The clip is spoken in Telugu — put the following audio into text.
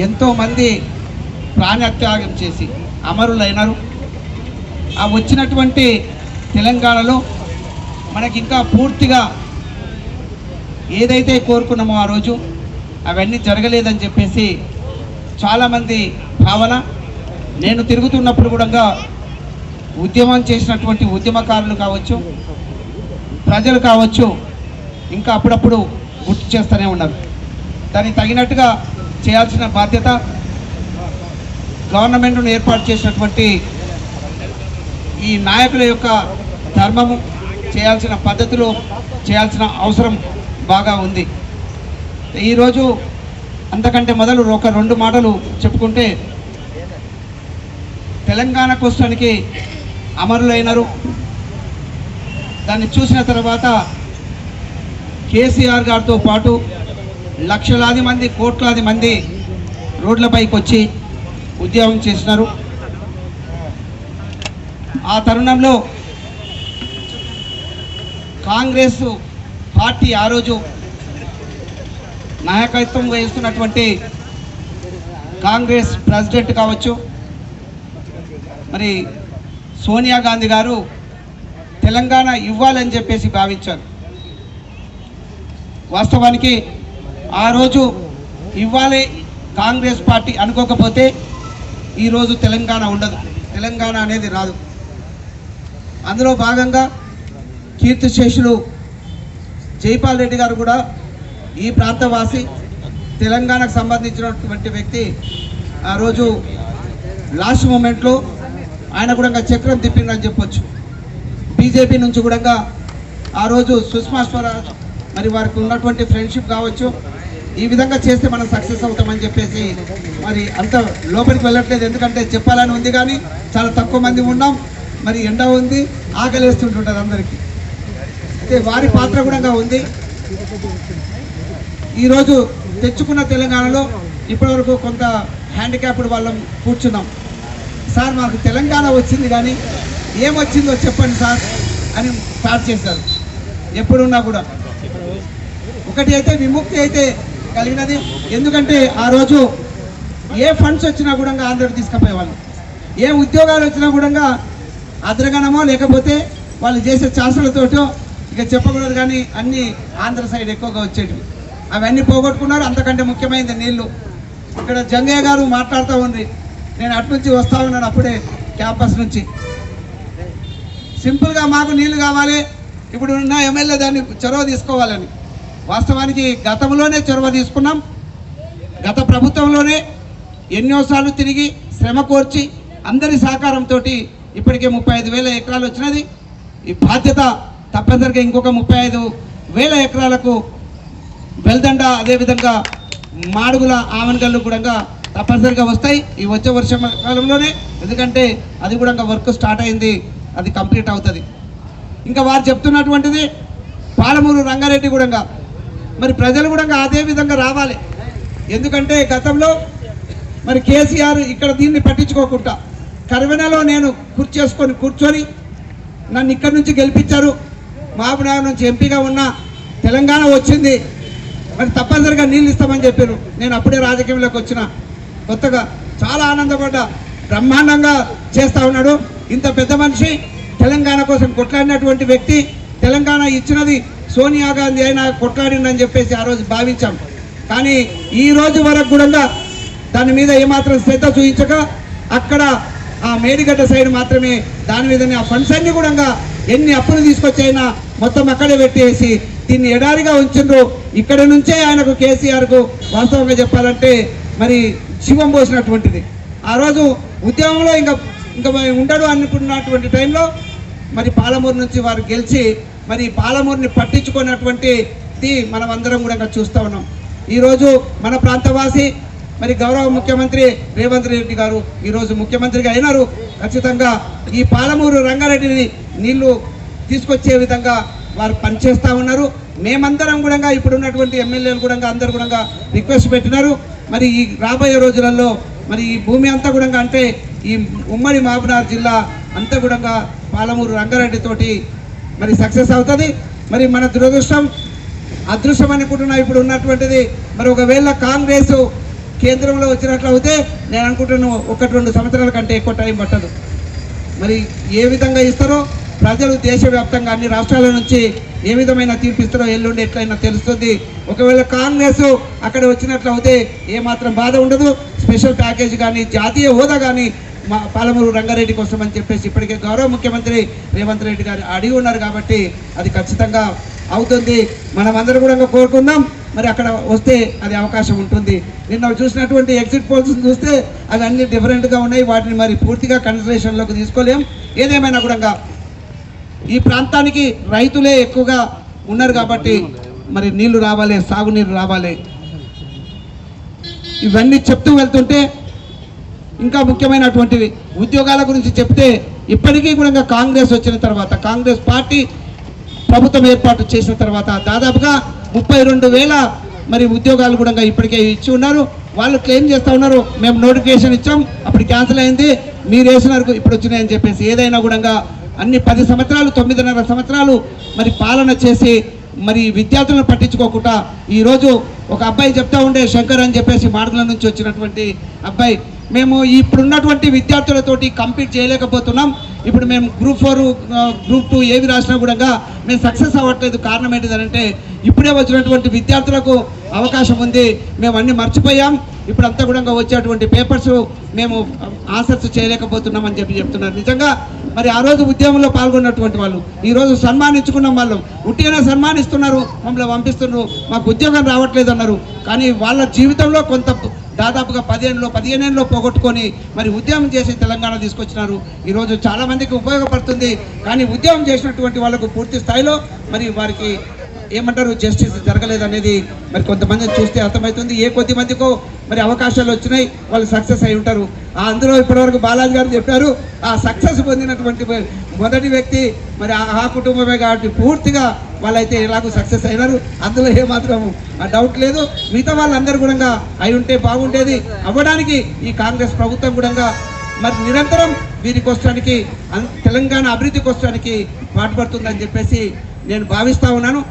ఎంతోమంది ప్రాణత్యాగం చేసి అమరులైనారు. ఆ వచ్చినటువంటి తెలంగాణలో మనకి ఇంకా పూర్తిగా ఏదైతే కోరుకున్నామో ఆ రోజు అవన్నీ జరగలేదని చెప్పేసి చాలామంది భావన. నేను తిరుగుతున్నప్పుడు కూడా ఉద్యమం చేసినటువంటి ఉద్యమకారులు కావచ్చు, ప్రజలు కావచ్చు, ఇంకా అప్పుడప్పుడు గుర్తు చేస్తూనే ఉన్నారు. దానికి తగినట్టుగా చేయాల్సిన బాధ్యత గవర్నమెంట్ను ఏర్పాటు చేసినటువంటి ఈ నాయకుల యొక్క ధర్మము, చేయాల్సిన పద్ధతులు, చేయాల్సిన అవసరం బాగా ఉంది. ఈరోజు అంతకంటే మొదలు ఒక 2 మాటలు చెప్పుకుంటే, తెలంగాణ కోసానికి అమరులైనారు. దాన్ని చూసిన తర్వాత కేసీఆర్ గారితో పాటు లక్షలాది మంది, కోట్లాది మంది రోడ్లపైకి వచ్చి ఉద్యమం చేసినారు. ఆ తరుణంలో కాంగ్రెస్ పార్టీ ఆ రోజు నాయకత్వం వహిస్తున్నటువంటి కాంగ్రెస్ ప్రెసిడెంట్ కావచ్చు, మరి సోనియా గాంధీ గారు తెలంగాణ ఇవ్వాలని చెప్పేసి భావించారు. వాస్తవానికి ఆ రోజు ఇవ్వాలి కాంగ్రెస్ పార్టీ అనుకోకపోతే ఈరోజు తెలంగాణ ఉండదు, తెలంగాణ అనేది రాదు. అందులో భాగంగా కీర్తిశేషులు జైపాల్ రెడ్డి గారు కూడా ఈ ప్రాంతవాసి, తెలంగాణకు సంబంధించినటువంటి వ్యక్తి. ఆ రోజు లాస్ట్ మూమెంట్లో ఆయన కూడా చక్రం తిప్పిందని చెప్పొచ్చు. బీజేపీ నుంచి కూడా ఆ రోజు సుష్మా స్వరాజ్ మరి వారికి ఉన్నటువంటి ఫ్రెండ్షిప్ కావచ్చు, ఈ విధంగా చేస్తే మనం సక్సెస్ అవుతామని చెప్పేసి మరి అంత లోపలికి వెళ్ళట్లేదు. ఎందుకంటే చెప్పాలని ఉంది కానీ చాలా తక్కువ మంది ఉన్నాం, మరి ఎండ ఉంది, ఆకలిస్తుంటుంటుంది అందరికీ. అయితే వారి పాత్ర కూడా ఉంది. ఈరోజు తెచ్చుకున్న తెలంగాణలో ఇప్పటివరకు కొంత హ్యాండిక్యాప్డ్ వాళ్ళం కూర్చున్నాం. సార్ మాకు తెలంగాణ వచ్చింది కానీ ఏమొచ్చిందో చెప్పండి సార్ అని స్టార్ట్ చేశారు. ఎప్పుడున్నా కూడా ఒకటి అయితే విముక్తి అయితే కలిగినది. ఎందుకంటే ఆ రోజు ఏ ఫండ్స్ వచ్చినా కూడా ఆంధ్రకి తీసుకుపోయేవాళ్ళు, ఏ ఉద్యోగాలు వచ్చినా కూడా అద్రగణమో లేకపోతే వాళ్ళు చేసే ఛాన్సులతోటో ఇక చెప్పకూడదు కానీ అన్నీ ఆంధ్ర సైడ్ ఎక్కువగా వచ్చేటివి. అవన్నీ పోగొట్టుకున్నారు. అంతకంటే ముఖ్యమైనది నీళ్లు. ఇక్కడ జంగయ్య గారు మాట్లాడుతూ ఉంది, నేను అటు నుంచి వస్తా ఉన్నాను అప్పుడే క్యాంపస్ నుంచి. సింపుల్గా మాకు నీళ్లు కావాలి, ఇప్పుడు ఉన్న ఎమ్మెల్యే దాన్ని చొరవ తీసుకోవాలని. వాస్తవానికి గతంలోనే చొరవ తీసుకున్నాం. గత ప్రభుత్వంలోనే ఎన్నోసార్లు తిరిగి శ్రమ కోర్చి అందరి సహకారంతో ఇప్పటికే 35,000 ఎకరాలు వచ్చినది. ఈ బాధ్యత తప్పనిసరిగా ఇంకొక 35,000 ఎకరాలకు వెల్దండ, అదేవిధంగా మాడుగుల, ఆవనగల్లు కూడా తప్పనిసరిగా వస్తాయి ఈ వచ్చే వర్షాకాలంలోనే. ఎందుకంటే అది కూడా వర్క్ స్టార్ట్ అయింది, అది కంప్లీట్ అవుతుంది. ఇంకా వారు చెప్తున్నటువంటిది పాలమూరు రంగారెడ్డి కూడా మరి ప్రజలు కూడా అదే విధంగా రావాలి. ఎందుకంటే గతంలో మరి కేసీఆర్ ఇక్కడ దీన్ని పట్టించుకోకుండా కర్వెనలో నేను కూర్చొని నన్ను ఇక్కడి నుంచి గెలిపించారు. మహబూబ్నగర్ నుంచి ఎంపీగా ఉన్న తెలంగాణ వచ్చింది, మరి తప్పనిసరిగా నీళ్ళు ఇస్తామని చెప్పారు. నేను అప్పుడే రాజకీయంలోకి వచ్చిన కొత్తగా చాలా ఆనందపడ్డా. బ్రహ్మాండంగా చేస్తూ ఉన్నాడు. ఇంత పెద్ద మనిషి, తెలంగాణ కోసం కొట్లాడినటువంటి వ్యక్తి, తెలంగాణ ఇచ్చినది సోనియా గాంధీ అయినా కొట్లాడిందని చెప్పేసి ఆ రోజు భావించాం. కానీ ఈ రోజు వరకు కూడా దాని మీద ఏమాత్రం శ్రద్ధ చూపించక అక్కడ ఆ మేడిగడ్డ సైడ్ మాత్రమే దాని మీదనే ఆ ఫండ్స్ అన్ని కూడా ఎన్ని అప్పులు తీసుకొచ్చైనా మొత్తం అక్కడే పెట్టేసి దీన్ని ఎడారిగా ఉంచిండ్రు. ఇక్కడ నుంచే ఆయనకు కేసీఆర్కు వాస్తవంగా చెప్పాలంటే మరి శివం పోసినటువంటిది. ఆ రోజు ఉద్యమంలో ఇంకా ఉండడు అనుకున్నటువంటి టైంలో మరి పాలమూరు నుంచి వారు గెలిచి మరి పాలమూరుని పట్టించుకున్నటువంటిది మనం అందరం కూడా చూస్తూ ఉన్నాం. ఈరోజు మన ప్రాంతవాసి మరి గౌరవ ముఖ్యమంత్రి రేవంత్ రెడ్డి గారు ఈరోజు ముఖ్యమంత్రిగా అయినారు. ఖచ్చితంగా ఈ పాలమూరు రంగారెడ్డిని నీళ్లు తీసుకొచ్చే విధంగా వారు పనిచేస్తూ ఉన్నారు. మేమందరం కూడా ఇప్పుడున్నటువంటి ఎమ్మెల్యేలు కూడా అందరు కూడా రిక్వెస్ట్ పెట్టినారు. మరి ఈ రాబోయే రోజులలో మరి ఈ భూమి అంతా కూడా అంటే ఈ ఉమ్మడి మహబూబ్నగర్ జిల్లా అంతా కూడా పాలమూరు రంగారెడ్డి తోటి మరి సక్సెస్ అవుతుంది. మరి మన దురదృష్టం, అదృష్టం అనుకుంటున్నా ఇప్పుడు ఉన్నటువంటిది. మరి ఒకవేళ కాంగ్రెస్ కేంద్రంలో వచ్చినట్లు అయితే నేను అనుకుంటున్నాను 1-2 సంవత్సరాల కంటే ఎక్కువ టైం పట్టదు. మరి ఏ విధంగా ఇస్తారో ప్రజలు దేశవ్యాప్తంగా అన్ని రాష్ట్రాల నుంచి ఏ విధమైన తీర్పు ఇస్తారో ఎల్లుండి ఎట్లయినా తెలుస్తుంది. ఒకవేళ కాంగ్రెస్ అక్కడ వచ్చినట్లు అయితే ఏమాత్రం బాధ ఉండదు. స్పెషల్ ప్యాకేజ్ కానీ జాతీయ హోదా కానీ మా పాలమూరు రంగారెడ్డి కోసం అని చెప్పేసి ఇప్పటికే గౌరవ ముఖ్యమంత్రి రేవంత్ రెడ్డి గారు అడిగి ఉన్నారు కాబట్టి అది ఖచ్చితంగా అవుతుంది. మనమందరం కూడా కోరుకుందాం. మరి అక్కడ వస్తే అది అవకాశం ఉంటుంది. నిన్న చూసినటువంటి ఎగ్జిట్ పోల్స్ చూస్తే అవి అన్ని డిఫరెంట్గా ఉన్నాయి. వాటిని మరి పూర్తిగా కన్సిడరేషన్లోకి తీసుకోలేం. ఏదేమైనా కూడా ఈ ప్రాంతానికి రైతులే ఎక్కువగా ఉన్నారు కాబట్టి మరి నీళ్లు రావాలి, సాగునీరు రావాలి. ఇవన్నీ చెప్తూ వెళ్తుంటే ఇంకా ముఖ్యమైనటువంటివి ఉద్యోగాల గురించి చెప్తే ఇప్పటికీ కూడా కాంగ్రెస్ వచ్చిన తర్వాత, కాంగ్రెస్ పార్టీ ప్రభుత్వం ఏర్పాటు చేసిన తర్వాత దాదాపుగా 32,000 మరి ఉద్యోగాలు కూడా ఇప్పటికే ఇచ్చి ఉన్నారు. వాళ్ళు క్లెయిమ్ చేస్తూ ఉన్నారు, మేము నోటిఫికేషన్ ఇచ్చాం, అప్పుడు క్యాన్సిల్ అయింది, మీరు వేసినారు ఇప్పుడు వచ్చినాయని చెప్పేసి. ఏదైనా కూడా అన్ని 10 సంవత్సరాలు 9.5 సంవత్సరాలు మరి పాలన చేసి మరి విద్యార్థులను పట్టించుకోకుండా ఈరోజు ఒక అబ్బాయి చెప్తా ఉండే, శంకర్ అని చెప్పేసి మార్గుల నుంచి వచ్చినటువంటి అబ్బాయి, మేము ఇప్పుడున్నటువంటి విద్యార్థులతోటి కంపీట్ చేయలేకపోతున్నాం. ఇప్పుడు మేము గ్రూప్ 4 గ్రూప్ 2 ఏవి రాసినా కూడా మేము సక్సెస్ అవ్వట్లేదు. కారణం ఏంటిదంటే ఇప్పుడే వచ్చినటువంటి విద్యార్థులకు అవకాశం ఉంది, మేము అన్నీ మర్చిపోయాం, ఇప్పుడంతా కూడా వచ్చేటువంటి పేపర్స్ మేము ఆన్సర్స్ చేయలేకపోతున్నాం అని చెప్తున్నారు. నిజంగా మరి ఆ రోజు ఉద్యమంలో పాల్గొన్నటువంటి వాళ్ళు ఈరోజు సన్మానించుకున్నాం. వాళ్ళు ఉట్టిగానే సన్మానిస్తున్నారు, మమ్మల్ని పంపిస్తున్నారు, మాకు ఉద్యోగం రావట్లేదు అన్నారు. కానీ వాళ్ళ జీవితంలో కొంత దాదాపుగా 15 ఏళ్ళలో పోగొట్టుకొని మరి ఉద్యమం చేసి తెలంగాణ తీసుకొచ్చినారు. ఈరోజు చాలామందికి ఉపయోగపడుతుంది. కానీ ఉద్యమం చేసినటువంటి వాళ్ళకు పూర్తి స్థాయిలో మరి వారికి ఏమంటారు జస్టిస్ జరగలేదనేది మరి కొంతమందిని చూస్తే అర్థమవుతుంది. ఏ కొద్ది మందికో మరి అవకాశాలు వచ్చినాయి, వాళ్ళు సక్సెస్ అయి ఉంటారు. అందులో ఇప్పటివరకు బాలాజీ గారు చెప్పారు, ఆ సక్సెస్ పొందినటువంటి మొదటి వ్యక్తి మరి ఆ కుటుంబమే కాబట్టి పూర్తిగా వాళ్ళైతే ఎలాగో సక్సెస్ అయినారు. అందులో ఏమాత్రం డౌట్ లేదు. మిగతా వాళ్ళందరూ కూడా అయి ఉంటే బాగుండేది. అవ్వడానికి ఈ కాంగ్రెస్ ప్రభుత్వం కూడా మరి నిరంతరం వీరి కోసానికి తెలంగాణ అభివృద్ధి కోసానికి పాటుపడుతుందని చెప్పేసి నేను భావిస్తూ ఉన్నాను.